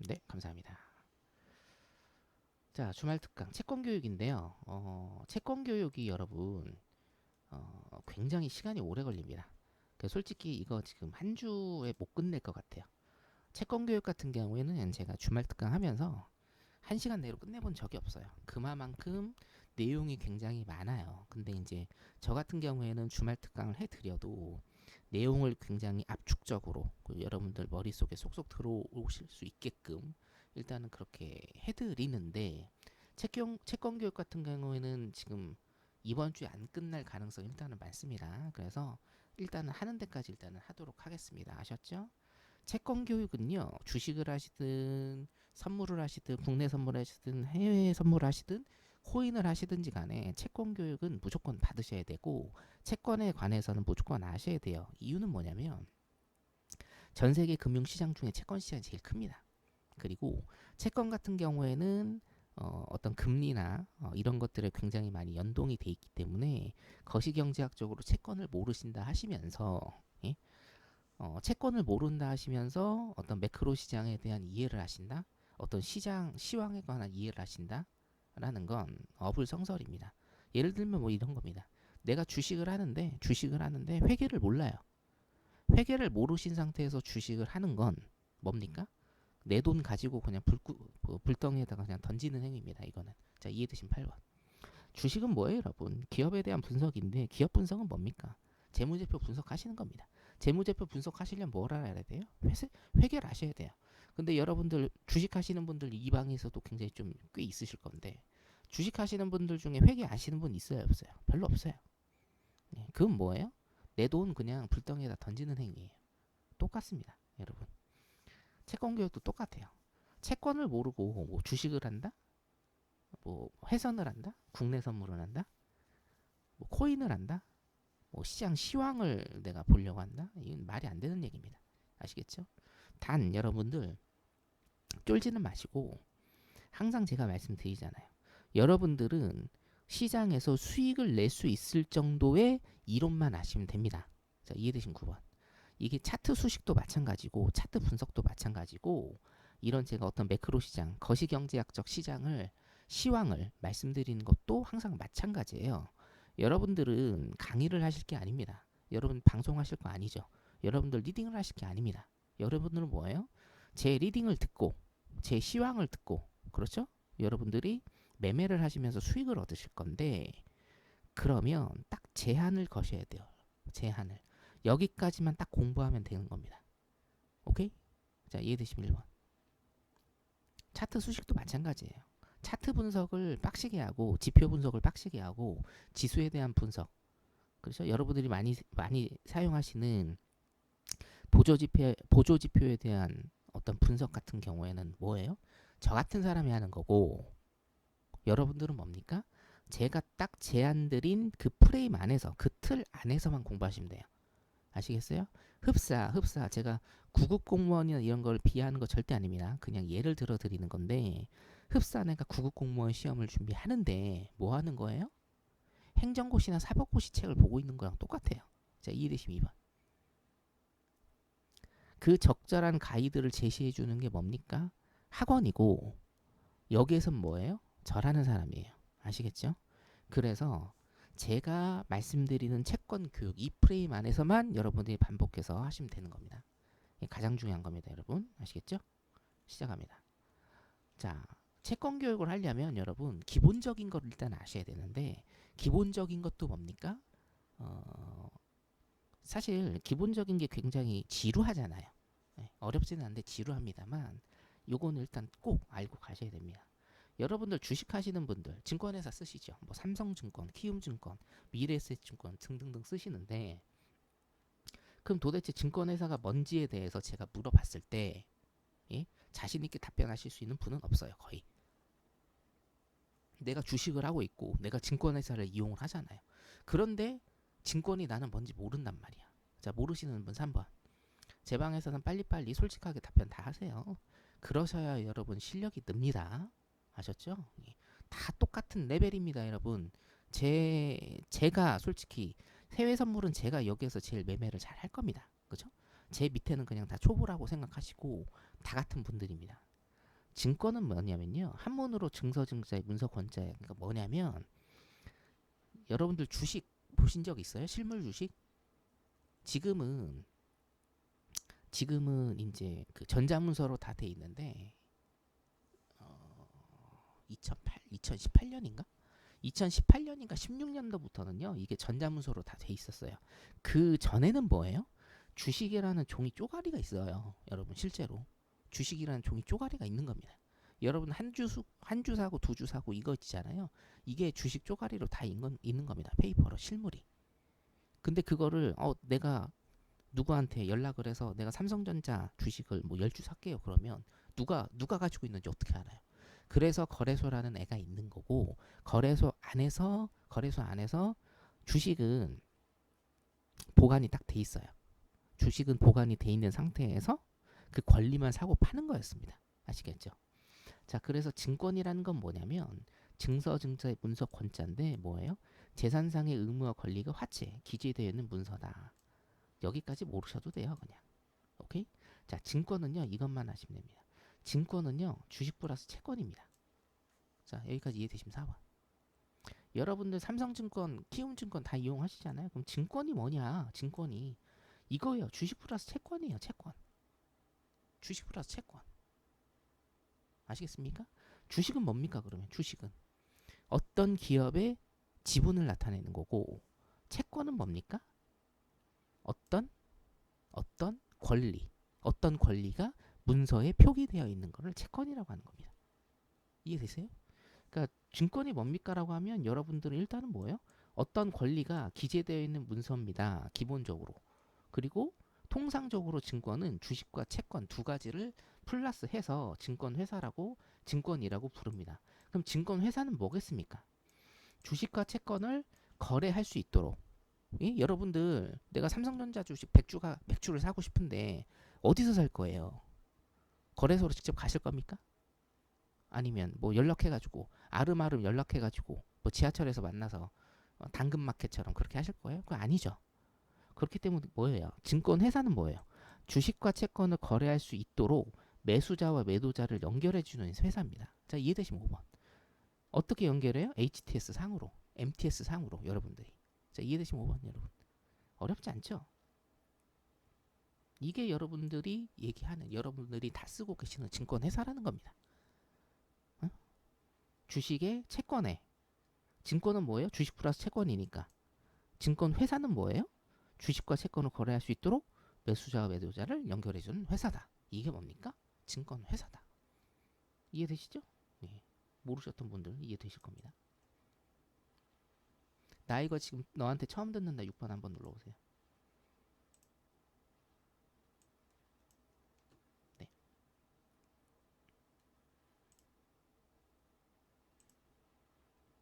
네, 감사합니다. 자, 주말 특강 채권 교육인데요. 채권 교육이 여러분 굉장히 시간이 오래 걸립니다. 솔직히 이거 지금 한 주에 못 끝낼 것 같아요. 채권 교육 같은 경우에는 제가 주말 특강 하면서 1시간 내로 끝내본 적이 없어요. 그만큼 내용이 굉장히 많아요. 근데 이제 저 같은 경우에는 주말 특강을 해드려도 내용을 굉장히 압축적으로 여러분들 머릿속에 쏙쏙 들어오실 수 있게끔 일단은 그렇게 해드리는데 채권 교육 같은 경우에는 지금 이번 주에 안 끝날 가능성이 일단은 많습니다. 그래서 일단은 하는 데까지 일단은 하도록 하겠습니다. 아셨죠? 채권 교육은요, 주식을 하시든 선물을 하시든 국내 선물을 하시든 해외 선물을 하시든 코인을 하시든지 간에 채권 교육은 무조건 받으셔야 되고 채권에 관해서는 무조건 아셔야 돼요. 이유는 뭐냐면 전 세계 금융시장 중에 채권 시장이 제일 큽니다. 그리고 채권 같은 경우에는 어떤 금리나 이런 것들에 굉장히 많이 연동이 돼 있기 때문에 거시경제학적으로 채권을 모르신다 하시면서 예? 채권을 모른다 하시면서 어떤 매크로 시장에 대한 이해를 하신다, 어떤 시장 시황에 관한 이해를 하신다라는 건 어불성설입니다. 예를 들면 뭐 이런 겁니다. 내가 주식을 하는데 회계를 몰라요. 회계를 모르신 상태에서 주식을 하는 건 뭡니까? 내 돈 가지고 그냥 불덩이에다가 그냥 던지는 행위입니다. 이거는. 자, 이해되신 8번. 주식은 뭐예요, 여러분? 기업에 대한 분석인데 기업 분석은 뭡니까? 재무제표 분석하시는 겁니다. 재무제표 분석하시려면 뭘 알아야 돼요? 회계를 아셔야 돼요. 근데 여러분들 주식하시는 분들 이 방에서도 굉장히 좀 꽤 있으실 건데 주식하시는 분들 중에 회계 아시는 분 있어요, 없어요? 별로 없어요. 네, 그건 뭐예요? 내 돈 그냥 불덩이에다 던지는 행위예요. 똑같습니다, 여러분. 채권 교육도 똑같아요. 채권을 모르고 뭐 주식을 한다? 뭐 회선을 한다? 국내 선물을 한다? 뭐 코인을 한다? 뭐 시장 시황을 내가 보려고 한다? 이건 말이 안 되는 얘기입니다. 아시겠죠? 단 여러분들 쫄지는 마시고 항상 제가 말씀드리잖아요. 여러분들은 시장에서 수익을 낼 수 있을 정도의 이론만 아시면 됩니다. 자, 이해되신 9번. 이게 차트 수식도 마찬가지고 차트 분석도 마찬가지고 이런 제가 어떤 매크로 시장, 거시경제학적 시장을 시황을 말씀드리는 것도 항상 마찬가지예요. 여러분들은 강의를 하실 게 아닙니다. 여러분 방송하실 거 아니죠. 여러분들 리딩을 하실 게 아닙니다. 여러분들은 뭐예요? 제 리딩을 듣고 제 시황을 듣고 그렇죠? 여러분들이 매매를 하시면서 수익을 얻으실 건데 그러면 딱 제한을 거셔야 돼요. 제한을. 여기까지만 딱 공부하면 되는 겁니다. 오케이? 자, 이해되시면 1번. 차트 수식도 마찬가지예요. 차트 분석을 빡시게 하고 지표 분석을 빡시게 하고 지수에 대한 분석. 그렇죠? 여러분들이 많이 사용하시는 보조 지표에 대한 어떤 분석 같은 경우에는 뭐예요? 저 같은 사람이 하는 거고 여러분들은 뭡니까? 제가 딱 제안 드린 그 프레임 안에서 그 틀 안에서만 공부하시면 돼요. 아시겠어요? 흡사. 제가 구급 공무원이나 이런 걸 비하하는 거 절대 아닙니다. 그냥 예를 들어 드리는 건데 흡사 내가 구급 공무원 시험을 준비하는데 뭐 하는 거예요? 행정고시나 사법고시 책을 보고 있는 거랑 똑같아요. 자, 이해되시면 2번. 그 적절한 가이드를 제시해 주는 게 뭡니까? 학원이고 여기에선 뭐예요? 저라는 사람이에요. 아시겠죠? 그래서 제가 말씀드리는 채권 교육 이 프레임 안에서만 여러분들이 반복해서 하시면 되는 겁니다. 이게 가장 중요한 겁니다, 여러분. 아시겠죠? 시작합니다. 자, 채권 교육을 하려면 여러분 기본적인 걸 일단 아셔야 되는데 기본적인 것도 뭡니까? 사실 기본적인 게 굉장히 지루하잖아요. 네, 어렵지는 않은데 지루합니다만 요거는 일단 꼭 알고 가셔야 됩니다. 여러분들 주식하시는 분들 증권회사 쓰시죠. 뭐 삼성증권, 키움증권, 미래에셋증권 등등등 쓰시는데 그럼 도대체 증권회사가 뭔지에 대해서 제가 물어봤을 때 예? 자신 있게 답변하실 수 있는 분은 없어요. 거의. 내가 주식을 하고 있고 내가 증권회사를 이용을 하잖아요. 그런데 증권이 나는 뭔지 모른단 말이야. 자, 모르시는 분 3번. 제 방에서는 빨리빨리 솔직하게 답변 다 하세요. 그러셔야 여러분 실력이 늡니다. 아셨죠? 다 똑같은 레벨입니다, 여러분. 제가 솔직히 해외 선물은 제가 여기에서 제일 매매를 잘 할 겁니다. 그죠? 제 밑에는 그냥 다 초보라고 생각하시고 다 같은 분들입니다. 증권은 뭐냐면요. 한문으로 증서증자의 문서권자예요. 그러니까 뭐냐면 여러분들 주식 보신 적 있어요? 실물 주식? 지금은 이제 그 전자문서로 다 돼 있는데 2018년인가? 2018년인가 16년도부터는요. 이게 전자문서로 다 돼 있었어요. 그 전에는 뭐예요? 주식이라는 종이 쪼가리가 있어요. 여러분 실제로 주식이라는 종이 쪼가리가 있는 겁니다. 여러분 한 주 사고 두 주 사고 이거 있잖아요. 이게 주식 쪼가리로 다 있는 겁니다. 페이퍼로 실물이. 근데 그거를 내가 누구한테 연락을 해서 내가 삼성전자 주식을 뭐 10주 살게요. 그러면 누가 가지고 있는지 어떻게 알아요? 그래서 거래소라는 애가 있는 거고 거래소 안에서 주식은 보관이 딱 돼 있어요. 주식은 보관이 돼 있는 상태에서 그 권리만 사고 파는 거였습니다. 아시겠죠? 자, 그래서 증권이라는 건 뭐냐면 증서증자의 문서 권자인데 뭐예요? 재산상의 의무와 권리가 화채 기재되어 있는 문서다. 여기까지 모르셔도 돼요, 그냥. 오케이? 자, 증권은요, 이것만 하시면 됩니다. 증권은요, 주식 플러스 채권입니다. 자, 여기까지 이해되시면 4번. 여러분들 삼성증권, 키움증권 다 이용하시잖아요. 그럼 증권이 뭐냐? 증권이 이거예요. 주식 플러스 채권이에요, 채권. 주식 플러스 채권. 아시겠습니까? 주식은 뭡니까, 그러면? 주식은 어떤 기업의 지분을 나타내는 거고, 채권은 뭡니까? 어떤 권리, 어떤 권리가 문서에 표기되어 있는 것을 채권이라고 하는 겁니다. 이해되세요? 그러니까 증권이 뭡니까라고 하면 여러분들은 일단은 뭐예요? 어떤 권리가 기재되어 있는 문서입니다. 기본적으로. 그리고 통상적으로 증권은 주식과 채권 두 가지를 플러스해서 증권회사라고 증권이라고 부릅니다. 그럼 증권회사는 뭐겠습니까? 주식과 채권을 거래할 수 있도록 예? 여러분들 내가 삼성전자 주식 100주를 사고 싶은데 어디서 살 거예요? 거래소로 직접 가실 겁니까? 아니면 뭐 연락해가지고 아름아름 연락해가지고 뭐 지하철에서 만나서 당근마켓처럼 그렇게 하실 거예요? 그거 아니죠. 그렇기 때문에 뭐예요? 증권회사는 뭐예요? 주식과 채권을 거래할 수 있도록 매수자와 매도자를 연결해주는 회사입니다. 자, 이해되시면 5번. 어떻게 연결해요? HTS 상으로, MTS 상으로 여러분들이. 자, 이해되시면 5번 여러분. 어렵지 않죠? 이게 여러분들이 얘기하는 여러분들이 다 쓰고 계시는 증권회사라는 겁니다. 어? 주식에 채권에 증권은 뭐예요? 주식 플러스 채권이니까. 증권회사는 뭐예요? 주식과 채권을 거래할 수 있도록 매수자와 매도자를 연결해주는 회사다. 이게 뭡니까? 증권회사다. 이해되시죠? 네. 모르셨던 분들은 이해되실 겁니다. 나 이거 지금 너한테 처음 듣는다 6번 한번 눌러보세요. 네.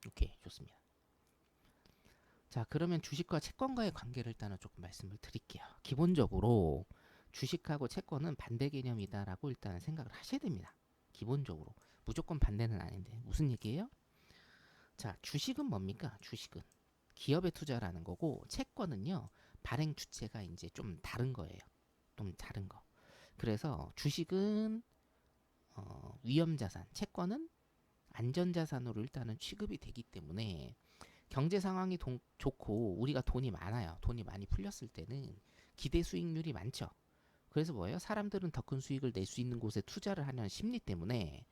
오케이, 좋습니다. 자, 그러면 주식과 채권과의 관계를 일단은 조금 말씀을 드릴게요. 기본적으로 주식하고 채권은 반대 개념이다라고 일단은 생각을 하셔야 됩니다. 기본적으로. 무조건 반대는 아닌데. 무슨 얘기예요? 자, 주식은 뭡니까? 주식은 기업의 투자라는 거고 채권은요. 발행 주체가 이제 좀 다른 거예요. 좀 다른 거. 그래서 주식은 위험자산, 채권은 안전자산으로 일단은 취급이 되기 때문에 경제 상황이 좋고 우리가 돈이 많아요. 돈이 많이 풀렸을 때는 기대 수익률이 많죠. 그래서 뭐예요? 사람들은 더 큰 수익을 낼 수 있는 곳에 투자를 하는 심리 때문에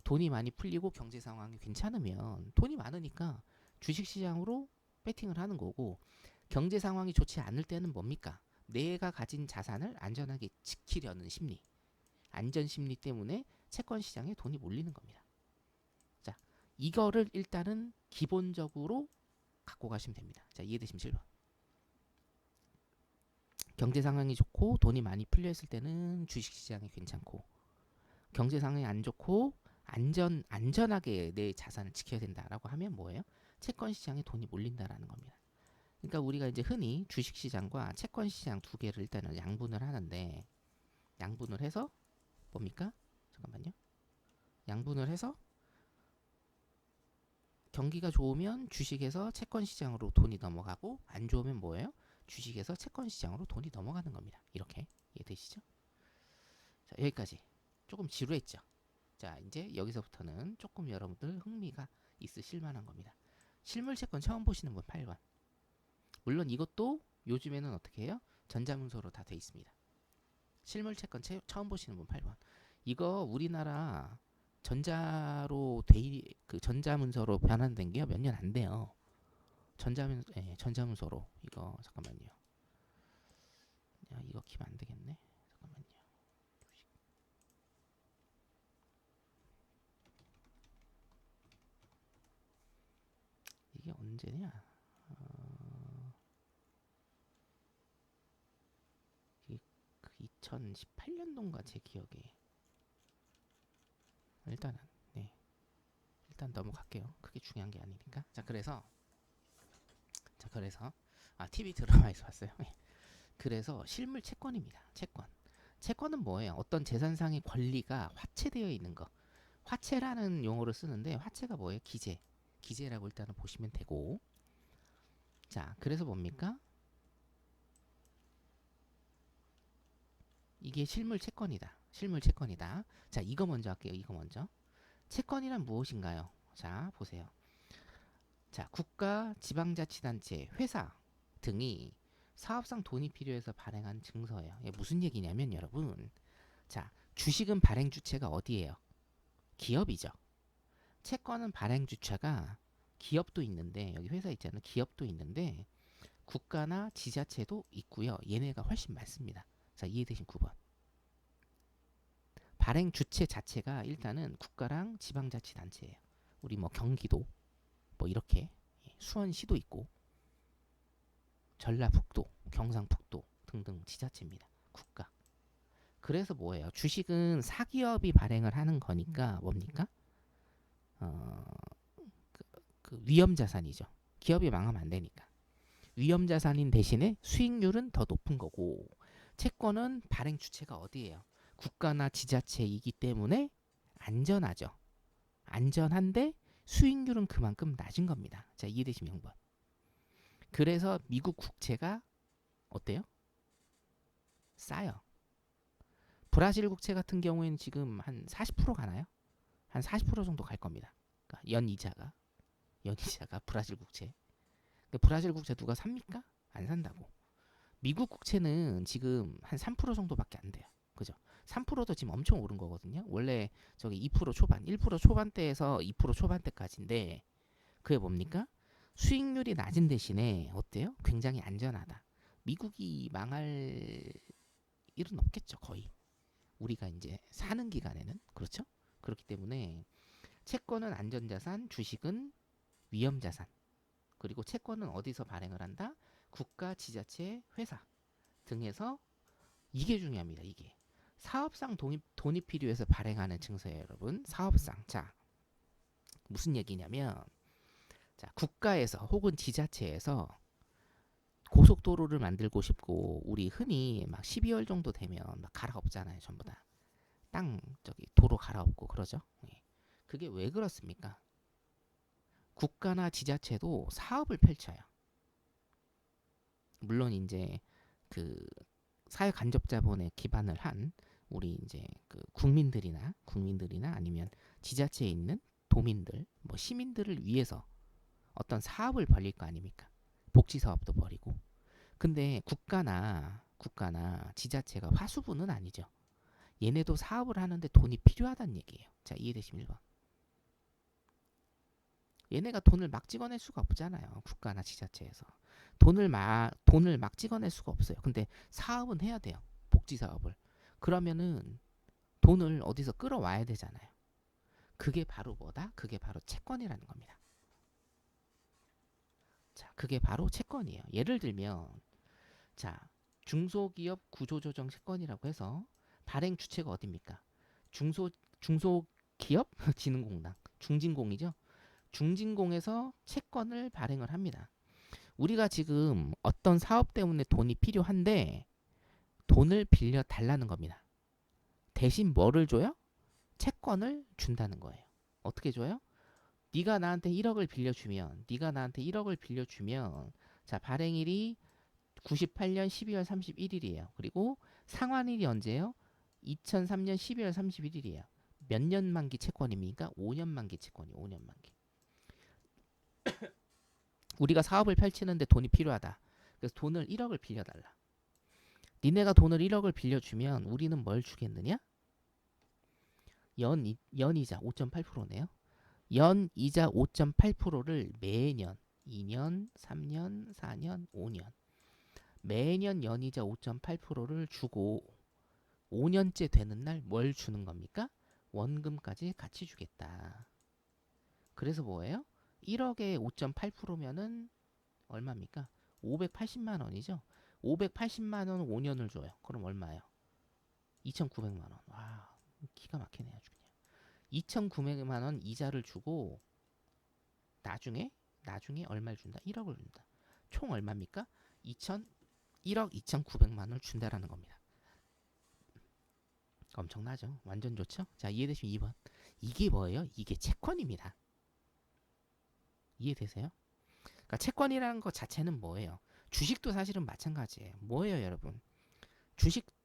돈이 많이 풀리고 경제 상황이 괜찮으면 돈이 많으니까 주식시장으로 배팅을 하는 거고 경제 상황이 좋지 않을 때는 뭡니까? 내가 가진 자산을 안전하게 지키려는 심리, 안전 심리 때문에 채권 시장에 돈이 몰리는 겁니다. 자, 이거를 일단은 기본적으로 갖고 가시면 됩니다. 자, 이해되시면 7번. 경제 상황이 좋고 돈이 많이 풀려 있을 때는 주식 시장이 괜찮고 경제 상황이 안 좋고 안전하게 내 자산을 지켜야 된다라고 하면 뭐예요? 채권 시장에 돈이 몰린다라는 겁니다. 그러니까 우리가 이제 흔히 주식 시장과 채권 시장 두 개를 일단은 양분을 하는데 양분을 해서 뭡니까? 잠깐만요. 양분을 해서 경기가 좋으면 주식에서 채권 시장으로 돈이 넘어가고 안 좋으면 뭐예요? 주식에서 채권 시장으로 돈이 넘어가는 겁니다. 이렇게 이해되시죠? 자, 여기까지. 조금 지루했죠? 자, 이제 여기서부터는 조금 여러분들 흥미가 있으실 만한 겁니다. 실물 채권 처음 보시는 분 8번. 물론 이것도 요즘에는 어떻게 해요? 전자문서로 다 돼 있습니다. 실물 채권 처음 보시는 분 8번. 이거 우리나라 그 전자문서로 변환된 게 몇 년 안 돼요. 전자문서로. 이거 잠깐만요. 야, 이거 키면 안 되겠네. 잠깐만요. 이게 언제냐? 이게 그 2018년도인가 제 기억에. 일단은 네. 일단 넘어갈게요. 그게 중요한 게 아니니까. 자, 그래서 TV 드라마에서 봤어요. 그래서 실물 채권입니다. 채권은 뭐예요? 어떤 재산상의 권리가 화체되어 있는 거. 화체라는 용어를 쓰는데 화체가 뭐예요? 기재라고 일단은 보시면 되고. 자, 그래서 뭡니까? 이게 실물 채권이다. 자, 이거 먼저 할게요. 이거 먼저. 채권이란 무엇인가요? 자, 보세요. 자, 국가, 지방자치단체, 회사 등이 사업상 돈이 필요해서 발행한 증서예요. 이게 무슨 얘기냐면 여러분, 자, 주식은 발행 주체가 어디예요? 기업이죠. 채권은 발행 주체가 기업도 있는데, 여기 회사 있잖아요. 기업도 있는데 국가나 지자체도 있고요. 얘네가 훨씬 많습니다. 자, 이해되신 9번. 발행 주체 자체가 일단은 국가랑 지방자치단체예요. 우리 뭐 경기도 뭐 이렇게 수원시도 있고 전라북도, 경상북도 등등 지자체입니다. 국가. 그래서 뭐예요? 주식은 사기업이 발행을 하는 거니까 뭡니까? 어, 그 위험자산이죠. 기업이 망하면 안 되니까. 위험자산인 대신에 수익률은 더 높은 거고 채권은 발행 주체가 어디예요? 국가나 지자체이기 때문에 안전하죠. 안전한데 수익률은 그만큼 낮은 겁니다. 자, 이해되시면 0번. 그래서 미국 국채가 어때요? 싸요. 브라질 국채 같은 경우에는 지금 한 40% 가나요? 한 40% 정도 갈 겁니다. 그러니까 연이자가 브라질 국채. 근데 브라질 국채 누가 삽니까? 안 산다고. 미국 국채는 지금 한 3% 정도밖에 안 돼요. 그죠? 3%도 지금 엄청 오른 거거든요. 원래 저기 2% 초반, 1% 초반대에서 2% 초반대까지인데 그게 뭡니까? 수익률이 낮은 대신에 어때요? 굉장히 안전하다. 미국이 망할 일은 없겠죠, 거의. 우리가 이제 사는 기간에는 그렇죠? 그렇기 때문에 채권은 안전자산, 주식은 위험자산. 그리고 채권은 어디서 발행을 한다? 국가, 지자체, 회사 등에서 이게 중요합니다. 이게 사업상 돈이 필요해서 발행하는 증서예요, 여러분. 사업상. 자, 무슨 얘기냐면 자, 국가에서 혹은 지자체에서 고속도로를 만들고 싶고 우리 흔히 막 12월 정도 되면 막 갈아엎잖아요, 전부 다. 저기 도로 갈아엎고 그러죠. 예. 그게 왜 그렇습니까? 국가나 지자체도 사업을 펼쳐요. 물론 이제 그 사회 간접 자본에 기반을 한 우리 이제 그 국민들이나 아니면 지자체에 있는 도민들, 뭐 시민들을 위해서 어떤 사업을 벌릴 거 아닙니까? 복지 사업도 벌이고. 근데 국가나 지자체가 화수분은 아니죠. 얘네도 사업을 하는데 돈이 필요하다는 얘기예요. 자, 이해되시면 1번. 얘네가 돈을 막 찍어낼 수가 없잖아요. 국가나 지자체에서. 돈을 막 찍어낼 수가 없어요. 근데 사업은 해야 돼요. 복지 사업을. 그러면은 돈을 어디서 끌어와야 되잖아요. 그게 바로 뭐다? 그게 바로 채권이라는 겁니다. 자, 그게 바로 채권이에요. 예를 들면 자, 중소기업 구조조정 채권이라고 해서 발행 주체가 어디입니까? 중소기업 진흥공단 중진공이죠. 중진공에서 채권을 발행을 합니다. 우리가 지금 어떤 사업 때문에 돈이 필요한데 돈을 빌려 달라는 겁니다. 대신 뭐를 줘요? 채권을 준다는 거예요. 어떻게 줘요? 네가 나한테 1억을 빌려주면 자, 발행일이 98년 12월 31일이에요. 그리고 상환일이 언제예요? 2003년 12월 31일이에요. 몇 년 만기 채권입니까? 5년 만기 채권이 5년 만기. 우리가 사업을 펼치는데 돈이 필요하다. 그래서 돈을 1억을 빌려달라. 니네가 돈을 1억을 빌려주면 우리는 뭘 주겠느냐? 연이자 5.8%네요. 연이자 5.8%를 매년 2년, 3년, 4년, 5년 매년 연이자 5.8%를 주고 5년째 되는 날 뭘 주는 겁니까? 원금까지 같이 주겠다. 그래서 뭐예요? 1억에 5.8%면은 얼마입니까? 580만 원이죠. 580만 원 5년을 줘요. 그럼 얼마예요? 2,900만 원. 와, 기가 막히네 아주 그냥. 2,900만 원 이자를 주고 나중에 얼마를 준다? 1억을 준다. 총 얼마입니까? 1억 2,900만 원을 준다라는 겁니다. 엄청나죠? 완전 좋죠? 자, 이해되시면 2번. 이게 뭐예요? 이게 채권입니다. 이해되세요? 그러니까 채권이라는 것 자체는 뭐예요? 주식도 사실은 마찬가지예요. 뭐예요, 여러분?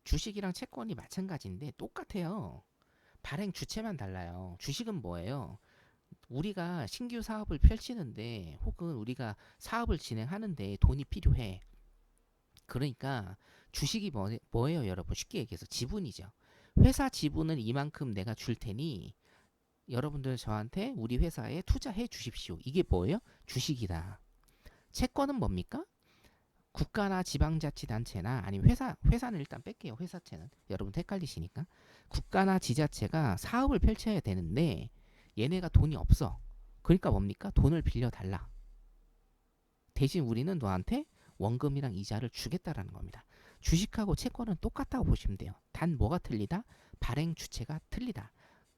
주식이랑 채권이 마찬가지인데 똑같아요. 발행 주체만 달라요. 주식은 뭐예요? 우리가 신규 사업을 펼치는데 혹은 우리가 사업을 진행하는데 돈이 필요해. 그러니까 주식이 뭐예요, 여러분? 쉽게 얘기해서 지분이죠. 회사 지분은 이만큼 내가 줄 테니 여러분들 저한테 우리 회사에 투자해 주십시오. 이게 뭐예요? 주식이다. 채권은 뭡니까? 국가나 지방자치단체나 아니면 회사는 일단 뺄게요. 회사채는 여러분 헷갈리시니까 국가나 지자체가 사업을 펼쳐야 되는데 얘네가 돈이 없어. 그러니까 뭡니까? 돈을 빌려달라. 대신 우리는 너한테 원금이랑 이자를 주겠다라는 겁니다. 주식하고 채권은 똑같다고 보시면 돼요. 단 뭐가 틀리다? 발행 주체가 틀리다.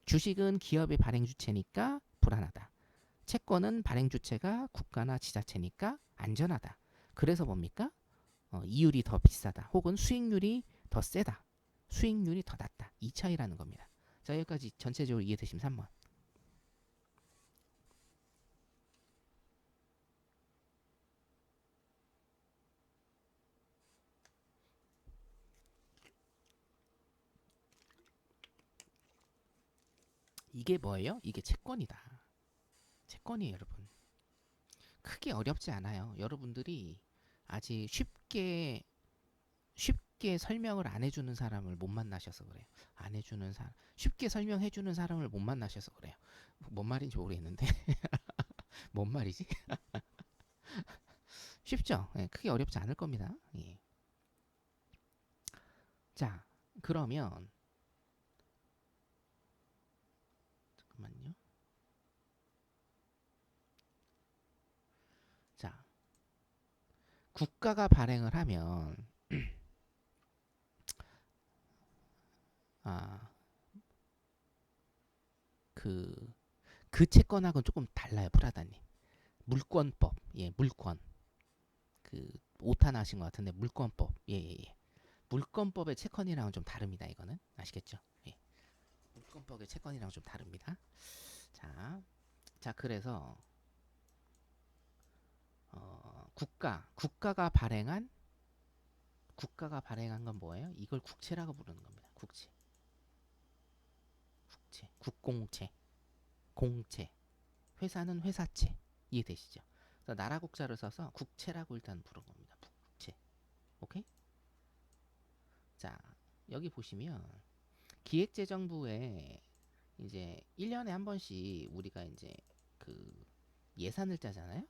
주식은 기업의 발행 주체니까 불안하다. 채권은 발행 주체가 국가나 지자체니까 안전하다. 그래서 뭡니까? 이율이 더 비싸다. 혹은 수익률이 더 세다. 수익률이 더 낮다. 이 차이라는 겁니다. 자, 여기까지 전체적으로 이해되시면 3번. 이게 뭐예요? 이게 채권이다. 채권이에요, 여러분. 크게 어렵지 않아요. 여러분들이 아직 쉽게 설명을 안 해주는 사람을 못 만나셔서 그래요. 안 해주는 사람, 쉽게 설명해주는 사람을 못 만나셔서 그래요. 뭔 말인지 모르겠는데 뭔 말이지? 쉽죠? 예, 크게 어렵지 않을 겁니다. 예. 자, 그러면 잠깐만요. 자, 국가가 발행을 하면 아, 그, 그 채권하고는 조금 달라요, 프라다님. 물권법, 예, 물권. 그 오타 나신 것 같은데 물권법, 예, 예, 예. 물권법의 채권이랑은 좀 다릅니다. 이거는 아시겠죠? 예. 물권법의 채권이랑 좀 다릅니다. 자, 자 그래서 국가가 발행한 건 뭐예요? 이걸 국채라고 부르는 겁니다. 국공채, 공채. 회사는 회사채. 이해되시죠? 그래서 나라 국자를 써서 국채라고 일단 부른 겁니다. 국채. 오케이? 자, 여기 보시면 기획재정부에 이제 1년에 한 번씩 우리가 이제 그 예산을 짜잖아요.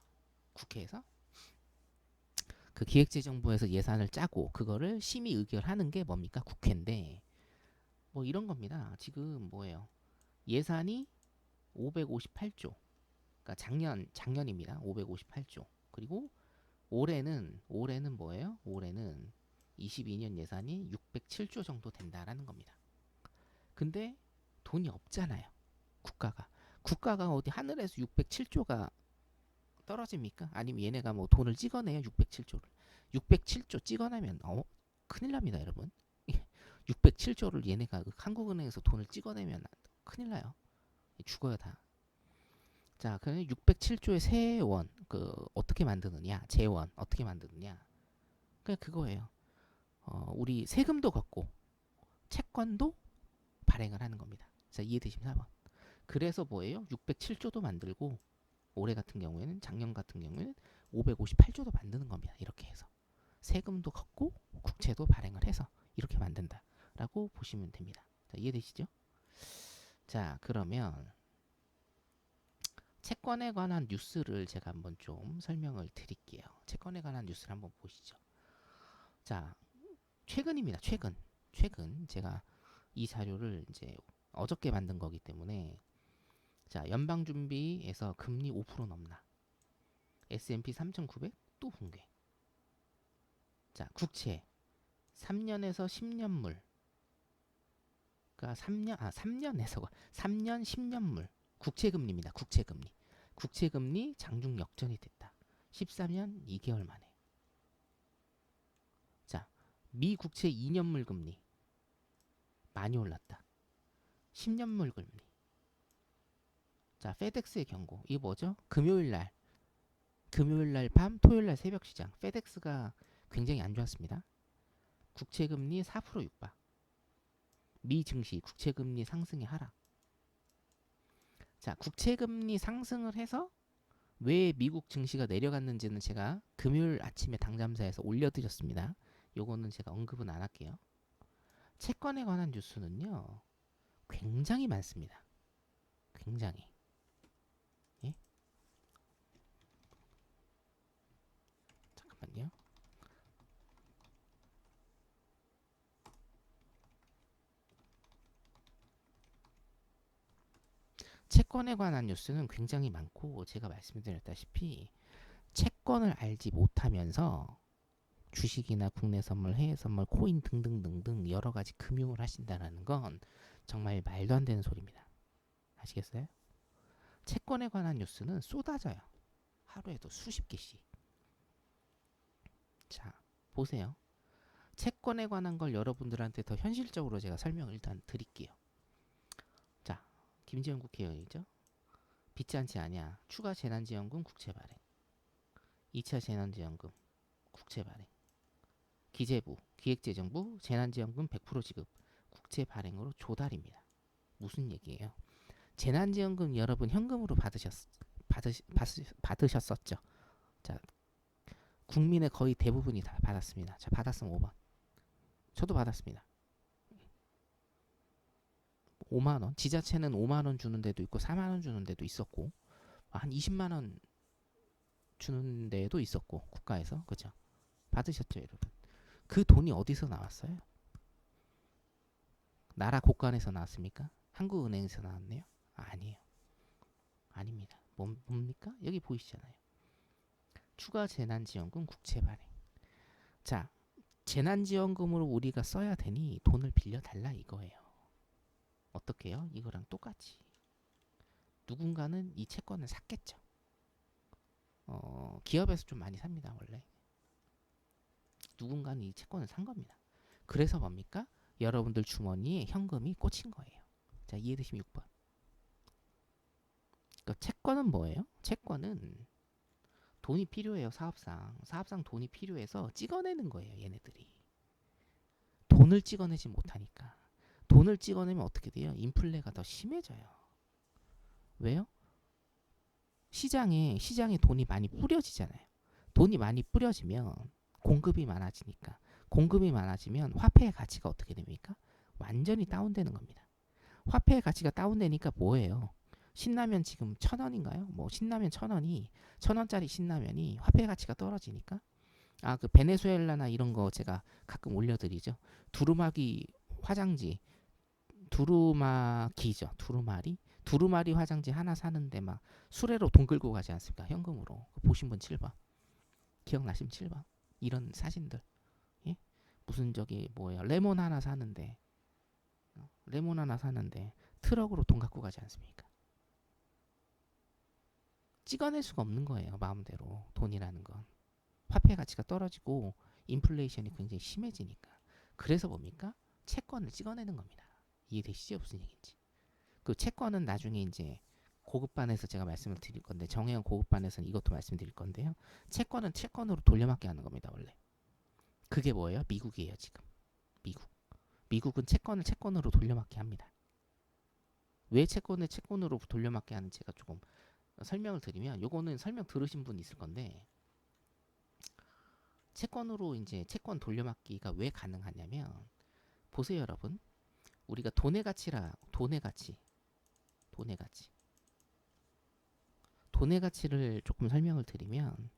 국회에서. 그 기획재정부에서 예산을 짜고 그거를 심의 의결하는 게 뭡니까? 국회인데 뭐 이런 겁니다. 지금 뭐예요? 예산이 558조. 그러니까 작년입니다. 558조. 그리고 올해는 뭐예요? 올해는 22년 예산이 607조 정도 된다라는 겁니다. 근데 돈이 없잖아요. 국가가 어디 하늘에서 607조가 떨어집니까? 아니면 얘네가 뭐 돈을 찍어내요? 607조를. 607조 찍어내면 큰일 납니다, 여러분. 607조를 얘네가 한국은행에서 돈을 찍어내면 큰일 나요. 죽어요 다. 자, 그럼 607조의 세원 어떻게 만드느냐? 재원 어떻게 만드느냐? 그냥 그거예요. 우리 세금도 걷고 채권도 발행을 하는 겁니다. 자, 이해되시면 4번. 그래서 뭐예요? 607조도 만들고 올해 같은 경우에는 작년 같은 경우에는 558조도 만드는 겁니다. 이렇게 해서 세금도 걷고 국채도 발행을 해서 이렇게 만든다라고 보시면 됩니다. 자, 이해되시죠? 자, 그러면 채권에 관한 뉴스를 제가 한번 좀 설명을 드릴게요. 채권에 관한 뉴스를 한번 보시죠. 자, 최근입니다. 최근 제가 이 자료를 이제 어저께 만든 거기 때문에 자, 연방준비에서 금리 5% 넘나 S&P 3900 또 붕괴. 자, 국채 3년에서 10년물 그러니까 3년 10년물 국채금리입니다. 국채금리 장중 역전이 됐다. 13년 2개월 만에. 자, 미 국채 2년물 금리 많이 올랐다. 10년물 금리. 자, 페덱스의 경고. 이게 뭐죠? 금요일 날 밤, 토요일 날 새벽 시장. 페덱스가 굉장히 안 좋았습니다. 국채금리 4% 육박. 미 증시 국채금리 상승의 하락. 자, 국채금리 상승을 해서 왜 미국 증시가 내려갔는지는 제가 금요일 아침에 당잠사에서 올려드렸습니다. 요거는 제가 언급은 안 할게요. 채권에 관한 뉴스는요, 굉장히 많습니다. 굉장히. 예? 잠깐만요. 채권에 관한 뉴스는 굉장히 많고 제가 말씀드렸다시피 채권을 알지 못하면서 주식이나 국내 선물, 해외 선물, 코인 등등등등 여러 가지 금융을 하신다는 건 정말 말도 안 되는 소리입니다. 아시겠어요? 채권에 관한 뉴스는 쏟아져요. 하루에도 수십 개씩. 자, 보세요. 채권에 관한 걸 여러분들한테 더 현실적으로 제가 설명을 일단 드릴게요. 자, 김지현 국회의원이죠. 빚잔치 아니야. 추가 재난지원금 국채 발행. 2차 재난지원금 국채 발행. 기재부, 기획재정부 재난지원금 100% 지급 국채 발행으로 조달입니다. 무슨 얘기예요? 재난지원금 여러분 현금으로 받으셨었죠? 자, 국민의 거의 대부분이 다 받았습니다. 자, 받았으면 5번. 저도 받았습니다. 5만 원. 지자체는 5만 원 주는 데도 있고 4만 원 주는 데도 있었고 한 20만 원 주는 데도 있었고 국가에서 그죠? 받으셨죠, 여러분? 그 돈이 어디서 나왔어요? 나라 곳간에서 나왔습니까? 한국은행에서 나왔네요? 아니에요. 아닙니다. 뭡니까? 여기 보이시잖아요. 추가 재난지원금 국채 발행. 자, 재난지원금으로 우리가 써야 되니 돈을 빌려달라 이거예요. 어떻게 해요? 이거랑 똑같이. 누군가는 이 채권을 샀겠죠. 기업에서 좀 많이 삽니다, 원래. 누군가는 이 채권을 산 겁니다. 그래서 뭡니까? 여러분들 주머니에 현금이 꽂힌 거예요. 자, 이해되시면 6번. 그러니까 채권은 뭐예요? 채권은 돈이 필요해요. 사업상 돈이 필요해서 찍어내는 거예요. 얘네들이. 돈을 찍어내지 못하니까. 돈을 찍어내면 어떻게 돼요? 인플레가 더 심해져요. 왜요? 시장에 돈이 많이 뿌려지잖아요. 돈이 많이 뿌려지면 공급이 많아지니까. 공급이 많아지면 화폐의 가치가 어떻게 됩니까? 완전히 다운되는 겁니다. 화폐의 가치가 다운되니까 뭐예요? 신라면 지금 1,000원인가요? 뭐 신라면 1,000원이 1,000원짜리 신라면이 화폐 가치가 떨어지니까 그 베네수엘라나 이런 거 제가 가끔 올려드리죠. 두루마기 화장지 두루마기죠. 두루마리 화장지 하나 사는데 막 수레로 돈 끌고 가지 않습니까? 현금으로. 보신 분 7번. 기억나시면 7번. 이런 사진들. 예? 무슨 저기 뭐예요? 레몬 하나 사는데 트럭으로 돈 갖고 가지 않습니까? 찍어낼 수가 없는 거예요. 마음대로. 돈이라는 건. 화폐 가치가 떨어지고 인플레이션이 굉장히 심해지니까. 그래서 뭡니까? 채권을 찍어내는 겁니다. 이해되시죠? 무슨 얘기인지. 그 채권은 나중에 이제 고급반에서 제가 말씀을 드릴 건데 정혜영 고급반에서는 이것도 말씀드릴 건데요. 채권은 채권으로 돌려막기 하는 겁니다. 원래. 그게 뭐예요? 미국이에요. 지금. 미국은 채권을 채권으로 돌려막기 합니다. 왜 채권으로 돌려막기 하는 제가 조금 설명을 드리면, 요거는 설명 들으신 분 있을 건데, 채권으로 이제 채권 돌려막기가 왜 가능하냐면, 보세요 여러분. 우리가 돈의 가치를 조금 설명을 드리면,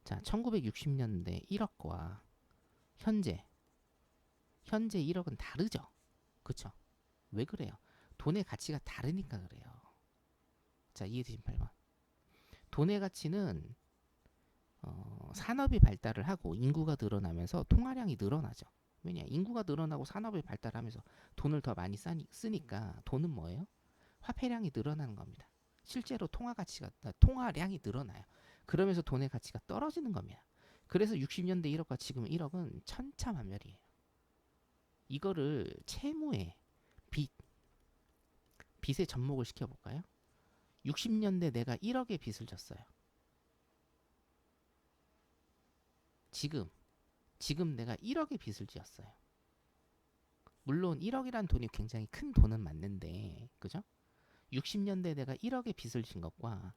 자, 1960년대 1억과 현재 1억은 다르죠. 그쵸? 왜 그래요? 돈의 가치가 다르니까 그래요. 자, 이해되신 8번. 돈의 가치는 산업이 발달을 하고 인구가 늘어나면서 통화량이 늘어나죠. 왜냐? 인구가 늘어나고 산업이 발달하면서 돈을 더 많이 쓰니까 돈은 뭐예요? 화폐량이 늘어나는 겁니다. 실제로 통화량이 늘어나요. 그러면서 돈의 가치가 떨어지는 겁니다. 그래서 60년대 1억과 지금 1억은 천차만별이에요. 이거를 채무의 빚, 빚에 접목을 시켜볼까요? 60년대 내가 1억의 빚을 졌어요. 지금 내가 1억의 빚을 지었어요. 물론 1억이란 돈이 굉장히 큰 돈은 맞는데, 그죠? 60년대 내가 1억의 빚을 진 것과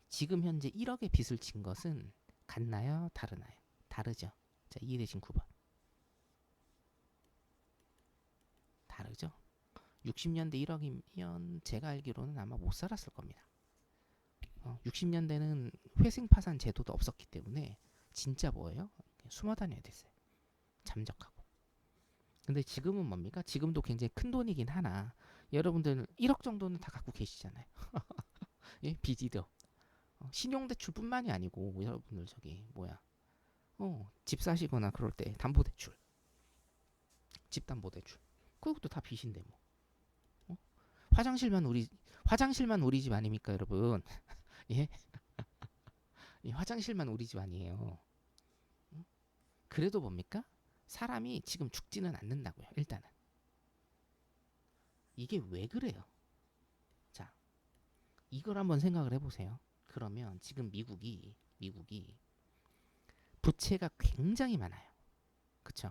지금 현재 1억의 빚을 진 것은 같나요? 다르나요? 다르죠. 자, 이해되신 9번. 다르죠? 60년대 1억이면 제가 알기로는 아마 못 살았을 겁니다. 60년대는 회생파산 제도도 없었기 때문에 진짜 뭐예요? 숨어 다녀야 됐어요. 잠적하고. 근데 지금은 뭡니까? 지금도 굉장히 큰 돈이긴 하나 여러분들 1억 정도는 다 갖고 계시잖아요. 예? 빚이죠. 신용대출뿐만이 아니고 여러분들 저기 뭐야? 집 사시거나 그럴 때 담보대출, 집담보대출, 그것도 다 빚인데 뭐. 어? 화장실만 우리 집 아닙니까, 여러분? 예? 화장실만 우리 집 아니에요. 그래도 뭡니까? 사람이 지금 죽지는 않는다고요. 일단은 이게 왜 그래요? 자, 이걸 한번 생각을 해보세요. 그러면 지금 미국이 부채가 굉장히 많아요. 그쵸?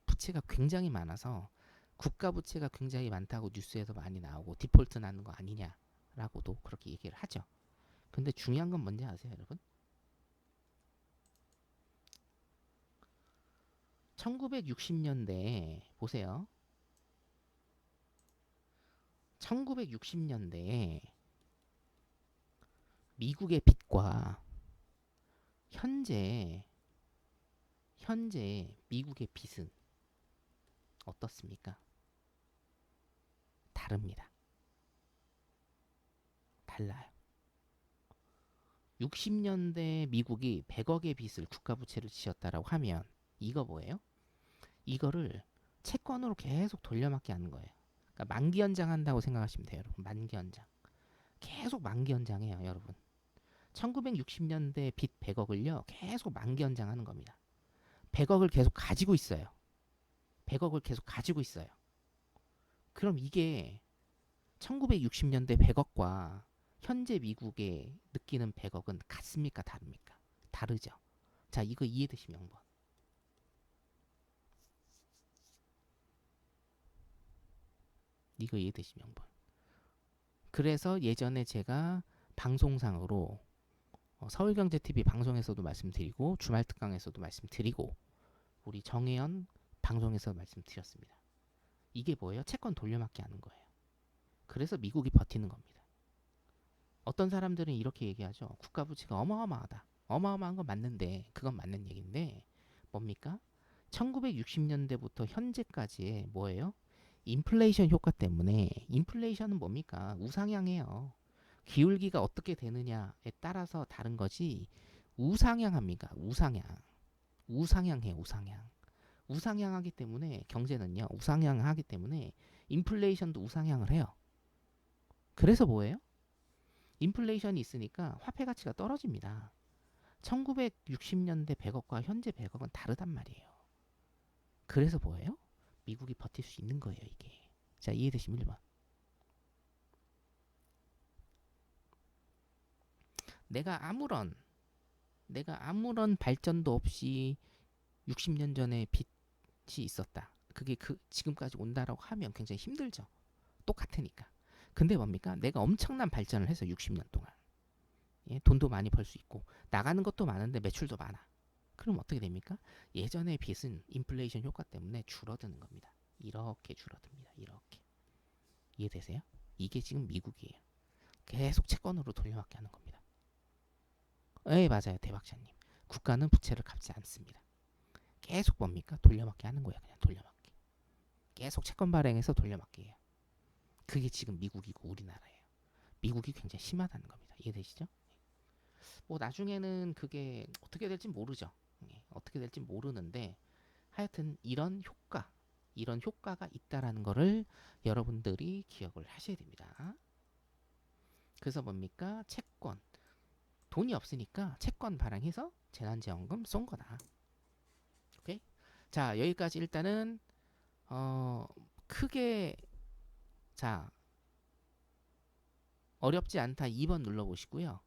부채가 굉장히 많아서 국가 부채가 굉장히 많다고 뉴스에서 많이 나오고 디폴트 나는 거 아니냐라고도 그렇게 얘기를 하죠. 근데 중요한 건 뭔지 아세요, 여러분? 1960년대에 보세요. 1960년대에 미국의 빚과 현재 미국의 빚은 어떻습니까? 다릅니다. 달라요. 60년대 미국이 100억의 빚을 국가 부채를 지었다라고 하면 이거 뭐예요? 이거를 채권으로 계속 돌려막기 하는 거예요. 그러니까 만기 연장한다고 생각하시면 돼요, 여러분. 만기 연장. 계속 만기 연장해요, 여러분. 1960년대 빚 100억을요. 계속 만기 연장하는 겁니다. 100억을 계속 가지고 있어요. 100억을 계속 가지고 있어요. 그럼 이게 1960년대 100억과 현재 미국에 느끼는 100억은 같습니까? 다릅니까? 다르죠. 자, 이거 이해되시면 0번. 이거 이해되시면 0번. 그래서 예전에 제가 방송상으로 서울경제TV 방송에서도 말씀드리고 주말특강에서도 말씀드리고 우리 정혜연 방송에서 말씀드렸습니다. 이게 뭐예요? 채권 돌려막기 하는 거예요. 그래서 미국이 버티는 겁니다. 어떤 사람들은 이렇게 얘기하죠. 국가 부채가 어마어마하다. 어마어마한 건 맞는데 그건 맞는 얘기인데 뭡니까? 1960년대부터 현재까지의 뭐예요? 인플레이션 효과 때문에 인플레이션은 뭡니까? 우상향해요. 기울기가 어떻게 되느냐에 따라서 다른 거지 우상향합니까? 우상향해 우상향. 우상향하기 때문에 경제는요. 우상향하기 때문에 인플레이션도 우상향을 해요. 그래서 뭐예요? 인플레이션이 있으니까 화폐 가치가 떨어집니다. 1960년대 100억과 현재 100억은 다르단 말이에요. 그래서 뭐예요? 미국이 버틸 수 있는 거예요, 이게. 자, 이해되시면 1번. 내가 아무런 발전도 없이 60년 전에 빚이 있었다. 그게 지금까지 온다라고 하면 굉장히 힘들죠. 똑같으니까. 근데 뭡니까? 내가 엄청난 발전을 해서 60년 동안 예, 돈도 많이 벌 수 있고 나가는 것도 많은데 매출도 많아. 그럼 어떻게 됩니까? 예전의 빚은 인플레이션 효과 때문에 줄어드는 겁니다. 이렇게 줄어듭니다. 이렇게. 이해되세요? 이게 지금 미국이에요. 계속 채권으로 돌려막기 하는 겁니다. 예, 맞아요. 대박사님. 국가는 부채를 갚지 않습니다. 계속 뭡니까? 돌려막기 하는 거예요. 그냥 돌려막기. 계속 채권 발행해서 돌려막기예요. 그게 지금 미국이고 우리나라예요. 미국이 굉장히 심하다는 겁니다. 이해되시죠? 뭐 나중에는 그게 어떻게 될지 모르죠. 예, 어떻게 될지 모르는데 하여튼 이런 효과가 있다라는 거를 여러분들이 기억을 하셔야 됩니다. 그래서 뭡니까? 채권. 돈이 없으니까 채권 발행해서 재난지원금 쏜 거다. 오케이? 자, 여기까지 일단은 크게 자, 어렵지 않다 2번 눌러보시고요.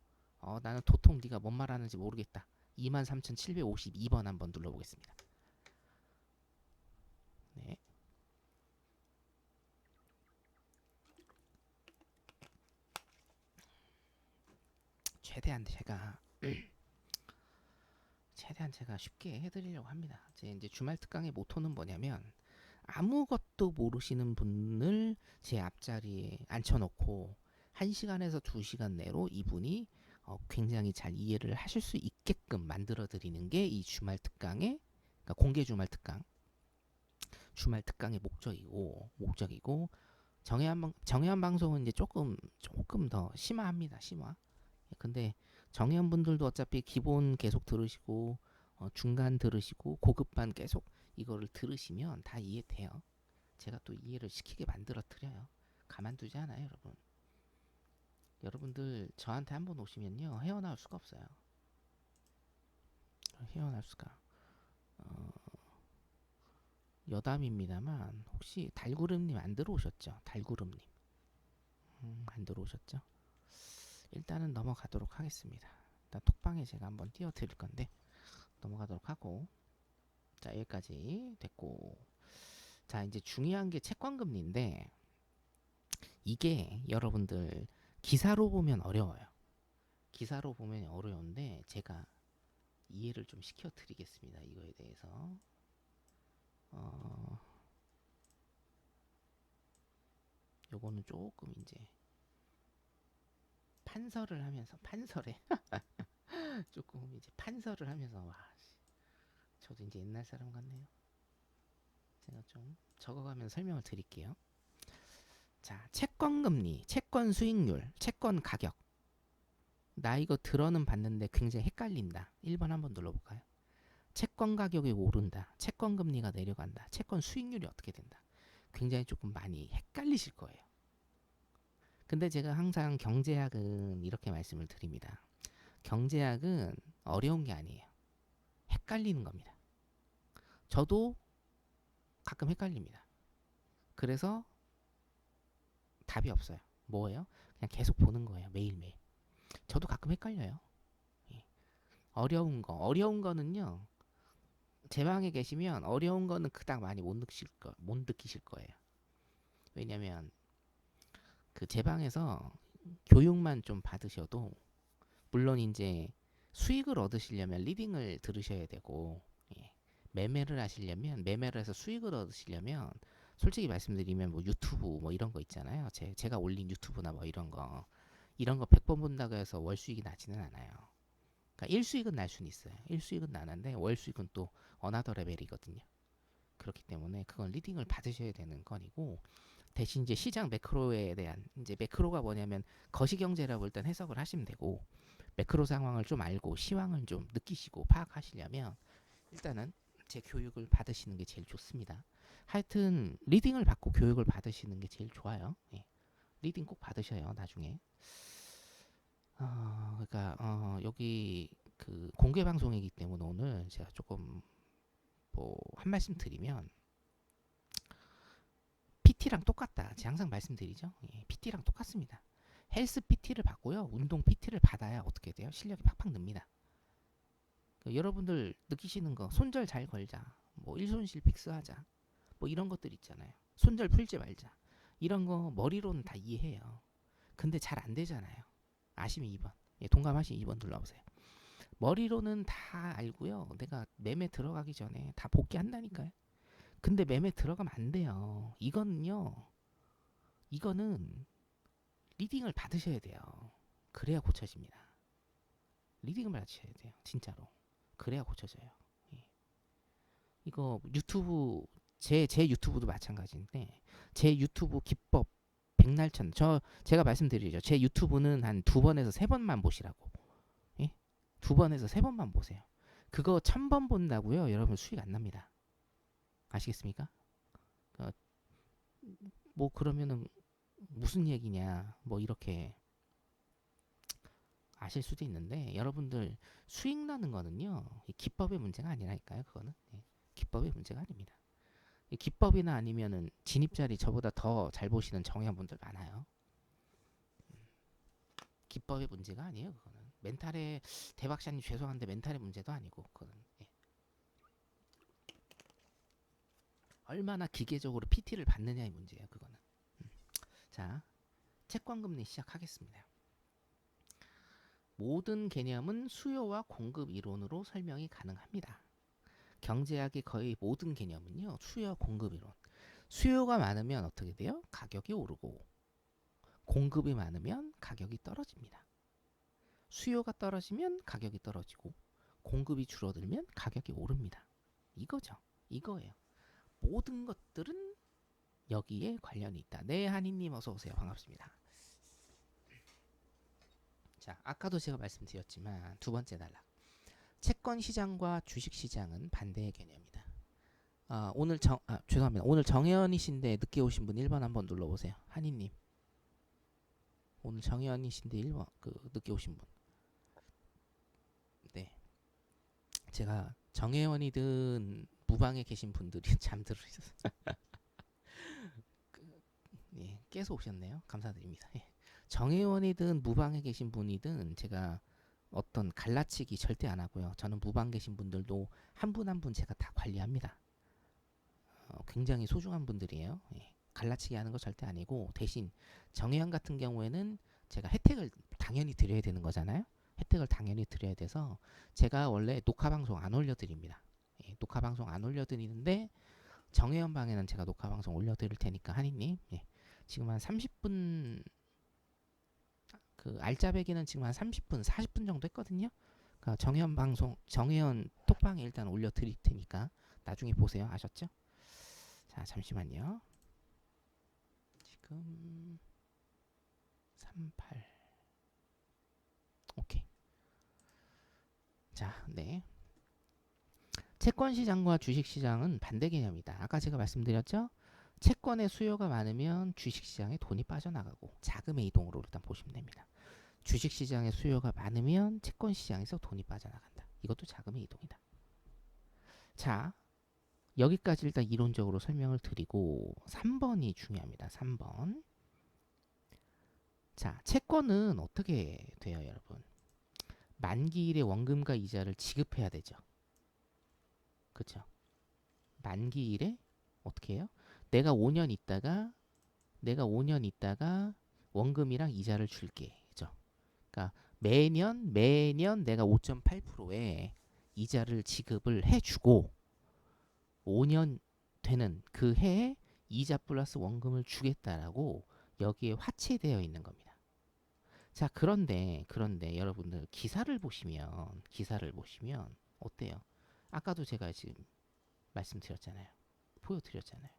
나는 도통 네가 뭔 말하는지 모르겠다. 23,752번 한번 눌러보겠습니다. 네. 최대한 제가 쉽게 해드리려고 합니다. 제 이제 주말 특강의 모토는 뭐냐면 아무것도 모르시는 분을 제 앞자리에 앉혀놓고 1시간에서 2시간 내로 이분이 굉장히 잘 이해를 하실 수 있게끔 만들어 드리는 게 이 주말 특강의 그러니까 공개 주말 특강의 목적이고 정해한 방송은 이제 조금 더 심화합니다. 심화. 근데 정해한 분들도 어차피 기본 계속 들으시고 중간 들으시고 고급반 계속 이거를 들으시면 다 이해돼요. 제가 또 이해를 시키게 만들어 드려요. 가만두지 않아요, 여러분. 여러분들 저한테 한번 오시면요 헤어나올 수가 없어요. 헤어날 수가. 여담입니다만 혹시 달구름님 안 들어오셨죠? 달구름님 안 들어오셨죠? 일단은 넘어가도록 하겠습니다. 일단 톡방에 제가 한번 띄워드릴 건데 넘어가도록 하고 자 여기까지 됐고 자 이제 중요한 게 채권금리인데 이게 여러분들 기사로 보면 어려워요. 기사로 보면 어려운데 제가 이해를 좀 시켜드리겠습니다. 이거에 대해서 요거는 조금 이제 판설에 조금 이제 판설을 하면서 와 저도 이제 옛날 사람 같네요. 제가 좀 적어가면서 설명을 드릴게요. 자, 채권금리, 채권 수익률, 채권 가격. 나 이거 들어는 봤는데 굉장히 헷갈린다. 1번 한번 눌러볼까요? 채권 가격이 오른다. 채권 금리가 내려간다. 채권 수익률이 어떻게 된다. 굉장히 조금 많이 헷갈리실 거예요. 근데 제가 항상 경제학은 이렇게 말씀을 드립니다. 경제학은 어려운 게 아니에요. 헷갈리는 겁니다. 저도 가끔 헷갈립니다. 그래서 답이 없어요. 뭐예요? 그냥 계속 보는 거예요. 매일매일. 저도 가끔 헷갈려요. 예. 어려운 거는요. 제 방에 계시면 어려운 거는 그닥 많이 못 느끼실 거예요. 왜냐면 그 제 방에서 교육만 좀 받으셔도 물론 이제 수익을 얻으시려면 리딩을 들으셔야 되고 예. 매매를 해서 수익을 얻으시려면 솔직히 말씀드리면 뭐 유튜브 뭐 이런 거 있잖아요. 제가 올린 유튜브나 뭐 이런 거 100번 본다고 해서 월 수익이 나지는 않아요. 그러니까 1수익은 날 수는 있어요. 1수익은 나는데 월 수익은 또 어나더 레벨이거든요. 그렇기 때문에 그건 리딩을 받으셔야 되는 건이고 대신 이제 시장 매크로에 대한 이제 매크로가 뭐냐면 거시경제라고 일단 해석을 하시면 되고 매크로 상황을 좀 알고 시황을 좀 느끼시고 파악하시려면 일단은 제 교육을 받으시는 게 제일 좋습니다. 하여튼 리딩을 받고 교육을 받으시는 게 제일 좋아요. 예. 리딩 꼭 받으셔요 나중에. 그러니까 여기 그 공개 방송이기 때문에 오늘 제가 조금 뭐 한 말씀 드리면 PT랑 똑같다. 제가 항상 말씀드리죠. 예, PT랑 똑같습니다. 헬스 PT를 받고요. 운동 PT를 받아야 어떻게 돼요? 실력이 팍팍 늡니다. 여러분들 느끼시는 거 손절 잘 걸자. 뭐 일손실 픽스하자. 뭐 이런 것들 있잖아요. 손절 풀지 말자. 이런 거 머리로는 다 이해해요. 근데 잘 안 되잖아요. 아시면 2번. 예, 동감하시면 2번 눌러보세요. 머리로는 다 알고요. 내가 매매 들어가기 전에 다 복귀한다니까요. 근데 매매 들어가면 안 돼요. 이거는 리딩을 받으셔야 돼요. 그래야 고쳐집니다. 리딩을 받으셔야 돼요. 진짜로. 그래야 고쳐져요. 예. 이거 유튜브 제 유튜브도 마찬가지인데 제 유튜브 기법 백날천 제가 말씀드리죠. 제 유튜브는 한 2번에서 3번만 보시라고. 예? 2번에서 3번만 보세요. 그거 1000번 본다고요. 여러분 수익 안 납니다. 아시겠습니까? 어, 뭐 그러면은 무슨 얘기냐 뭐 이렇게 아실 수도 있는데 여러분들 수익 나는 거는요 이 기법의 문제가 아니라니까요. 그거는 기법의 문제가 아닙니다. 이 기법이나 아니면은 진입자리 저보다 더 잘 보시는 정예원분들 많아요. 기법의 문제가 아니에요. 그거는 멘탈의 대박샤님 죄송한데 멘탈의 문제도 아니고 그거는 얼마나 기계적으로 PT를 받느냐의 문제예요. 그거는. 자, 채권금리 시작하겠습니다. 모든 개념은 수요와 공급 이론으로 설명이 가능합니다. 경제학의 거의 모든 개념은요. 수요와 공급 이론. 수요가 많으면 어떻게 돼요? 가격이 오르고 공급이 많으면 가격이 떨어집니다. 수요가 떨어지면 가격이 떨어지고 공급이 줄어들면 가격이 오릅니다. 이거죠. 이거예요. 모든 것들은 여기에 관련이 있다. 네, 한이님 어서 오세요. 반갑습니다. 자, 아까도 제가 말씀드렸지만 두 번째 단락. 채권 시장과 주식 시장은 반대의 개념이다. 죄송합니다. 오늘 정혜연이신데 늦게 오신 분 1번 한번 눌러보세요. 한이님. 오늘 정혜연이신데 1번 늦게 오신 분. 네. 제가 정혜원이든 무방에 계신 분들이 잠들어 있었어요. 예, 깨서 오셨네요. 감사드립니다. 예. 정혜원이든 무방에 계신 분이든 제가 어떤 갈라치기 절대 안 하고요. 저는 무방 계신 분들도 한 분 한 분 제가 다 관리합니다. 굉장히 소중한 분들이에요. 예. 갈라치기 하는 거 절대 아니고 대신 정혜원 같은 경우에는 제가 혜택을 당연히 드려야 되는 거잖아요. 혜택을 당연히 드려야 돼서 제가 원래 녹화 방송 안 올려드립니다. 예, 녹화 방송 안 올려드리는데 정혜연 방에는 제가 녹화 방송 올려드릴 테니까 한이님 지금 한 30분 그 알짜배기는 지금 한 30분 40분 정도 했거든요. 그러니까 정혜연 톡방에 일단 올려드릴 테니까 나중에 보세요. 아셨죠? 자 잠시만요. 지금 38 오케이. 자, 네. 채권 시장과 주식 시장은 반대 개념이다. 아까 제가 말씀드렸죠? 채권의 수요가 많으면 주식 시장에 돈이 빠져나가고 자금의 이동으로 일단 보시면 됩니다. 주식 시장의 수요가 많으면 채권 시장에서 돈이 빠져나간다. 이것도 자금의 이동이다. 자, 여기까지 일단 이론적으로 설명을 드리고 3번이 중요합니다. 3번. 자, 채권은 어떻게 돼요, 여러분? 만기일에 원금과 이자를 지급해야 되죠. 그렇죠? 만기일에 어떻게 해요? 내가 5년 있다가 원금이랑 이자를 줄게. 그죠? 그러니까 매년 내가 5.8%의 이자를 지급을 해주고 5년 되는 그 해에 이자 플러스 원금을 주겠다라고 여기에 화체되어 있는 겁니다. 자, 그런데 여러분들 기사를 보시면 어때요? 아까도 제가 지금 말씀드렸잖아요. 보여드렸잖아요.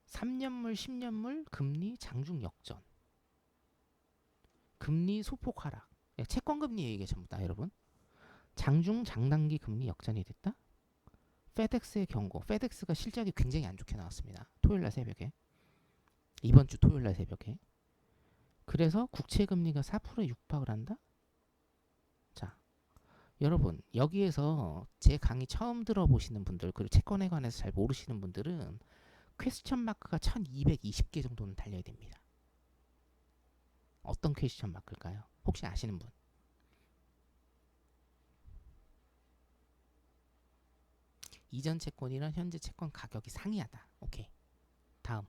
3년물, 10년물 금리 장중 역전. 금리 소폭 하락. 채권 금리 얘기가 전부 다 여러분. 장중 장단기 금리 역전이 됐다. 페덱스의 경고. 페덱스가 실적이 굉장히 안 좋게 나왔습니다. 토요일날 새벽에. 이번 주 토요일날 새벽에. 그래서 국채 금리가 4%에 육박을 한다. 자, 여러분 여기에서 제 강의 처음 들어보시는 분들 그리고 채권에 관해서 잘 모르시는 분들은 퀘스천 마크가 1220개 정도는 달려야 됩니다. 어떤 퀘스천 마크일까요? 혹시 아시는 분? 이전 채권이랑 현재 채권 가격이 상이하다. 오케이. 다음.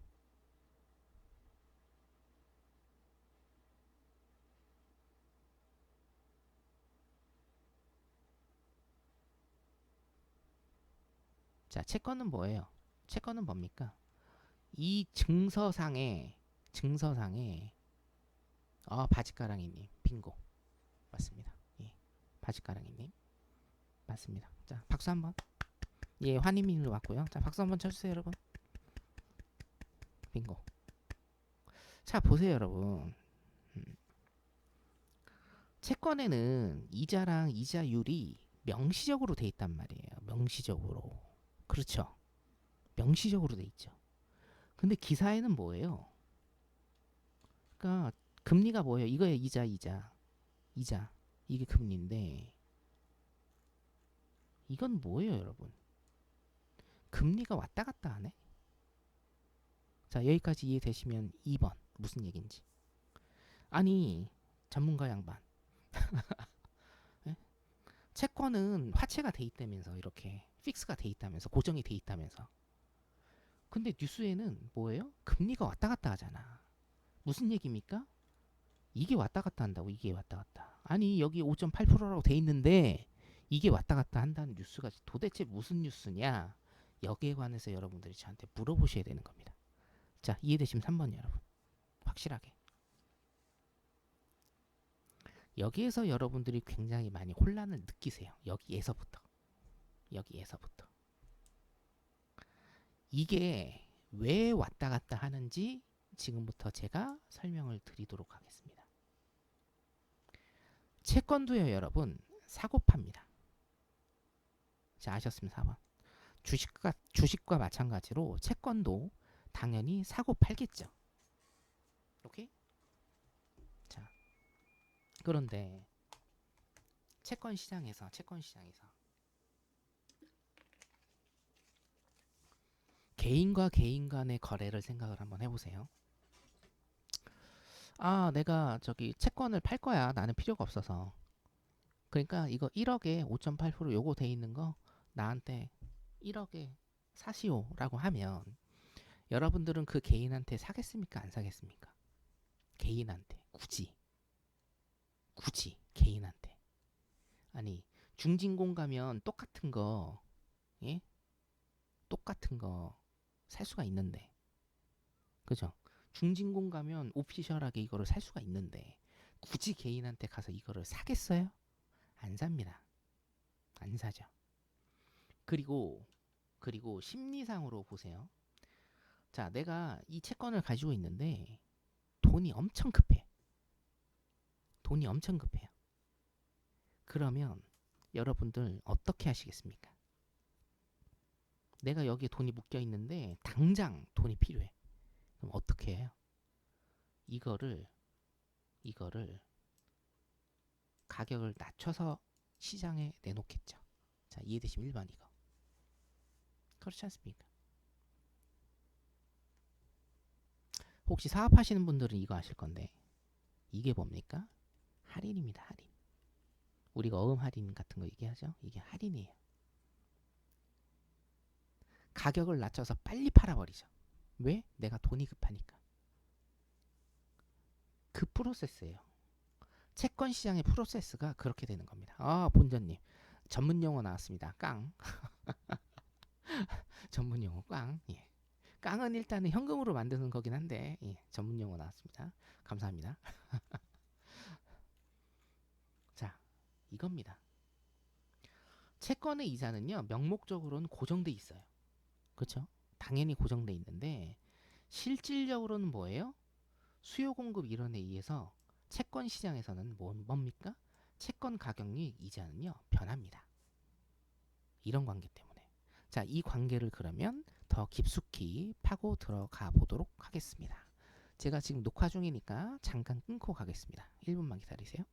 자, 채권은 뭐예요? 채권은 뭡니까? 이 증서상에 바지가랑이님 빙고 맞습니다. 예, 바지가랑이님 맞습니다. 자, 박수 한번. 예, 환희민으로 왔고요. 자, 박수 한번 쳐주세요, 여러분. 빙고. 자, 보세요, 여러분. 채권에는 이자랑 이자율이 명시적으로 돼 있단 말이에요. 명시적으로. 그렇죠. 명시적으로 돼 있죠. 근데 기사에는 뭐예요? 그러니까 금리가 뭐예요? 이거에 이자. 이게 금리인데 이건 뭐예요, 여러분? 금리가 왔다 갔다 하네? 자, 여기까지 이해되시면 2번 무슨 얘기인지. 아니, 전문가 양반. 예? 채권은 화체가 돼 있다면서 이렇게 픽스가 돼 있다면서 고정이 돼 있다면서. 근데 뉴스에는 뭐예요? 금리가 왔다 갔다 하잖아. 무슨 얘기입니까? 이게 왔다 갔다 한다고. 이게 왔다 갔다. 아니, 여기 5.8%라고 돼 있는데 이게 왔다 갔다 한다는 뉴스가 도대체 무슨 뉴스냐? 여기에 관해서 여러분들이 저한테 물어보셔야 되는 겁니다. 자, 이해되시면 3번 여러분. 확실하게. 여기에서 여러분들이 굉장히 많이 혼란을 느끼세요. 여기에서부터. 이게 왜 왔다 갔다 하는지 지금부터 제가 설명을 드리도록 하겠습니다. 채권도요, 여러분, 사고 팝니다. 자, 아셨으면 4번. 주식과 마찬가지로 채권도 당연히 사고 팔겠죠. 오케이? 자, 그런데 채권 시장에서 개인과 개인 간의 거래를 생각을 한번 해보세요. 아, 내가 저기 채권을 팔 거야. 나는 필요가 없어서. 그러니까 이거 1억에 5.8% 요거 돼 있는 거 나한테 1억에 사시오라고 하면 여러분들은 그 개인한테 사겠습니까? 안 사겠습니까? 개인한테 굳이 개인한테. 아니, 중진공 가면 똑같은 거, 예? 똑같은 거 살 수가 있는데, 그죠? 중진공 가면 오피셜하게 이거를 살 수가 있는데 굳이 개인한테 가서 이거를 사겠어요? 안 삽니다. 안 사죠. 그리고 심리상으로 보세요. 자, 내가 이 채권을 가지고 있는데 돈이 엄청 급해. 돈이 엄청 급해요. 그러면 여러분들 어떻게 하시겠습니까? 내가 여기에 돈이 묶여 있는데 당장 돈이 필요해. 그럼 어떻게 해요? 이거를 가격을 낮춰서 시장에 내놓겠죠. 자, 이해되시면 1번 이거. 그렇지 않습니까? 혹시 사업하시는 분들은 이거 아실 건데 이게 뭡니까? 할인입니다. 할인. 우리가 어음 할인 같은 거 얘기하죠? 이게 할인이에요. 가격을 낮춰서 빨리 팔아버리죠. 왜? 내가 돈이 급하니까. 그 프로세스예요. 채권 시장의 프로세스가 그렇게 되는 겁니다. 아, 본전님. 전문 용어 나왔습니다. 깡. 전문 용어 깡. 예. 깡은 일단은 현금으로 만드는 거긴 한데, 예, 전문 용어 나왔습니다. 감사합니다. 자, 이겁니다. 채권의 이자는요, 명목적으로는 고정돼 있어요. 그렇죠? 당연히 고정돼 있는데 실질적으로는 뭐예요? 수요 공급 이론에 의해서 채권 시장에서는 뭡니까? 채권 가격이 이자는요, 변합니다. 이런 관계 때문에. 자, 이 관계를 그러면 더 깊숙이 파고 들어가 보도록 하겠습니다. 제가 지금 녹화 중이니까 잠깐 끊고 가겠습니다. 1분만 기다리세요.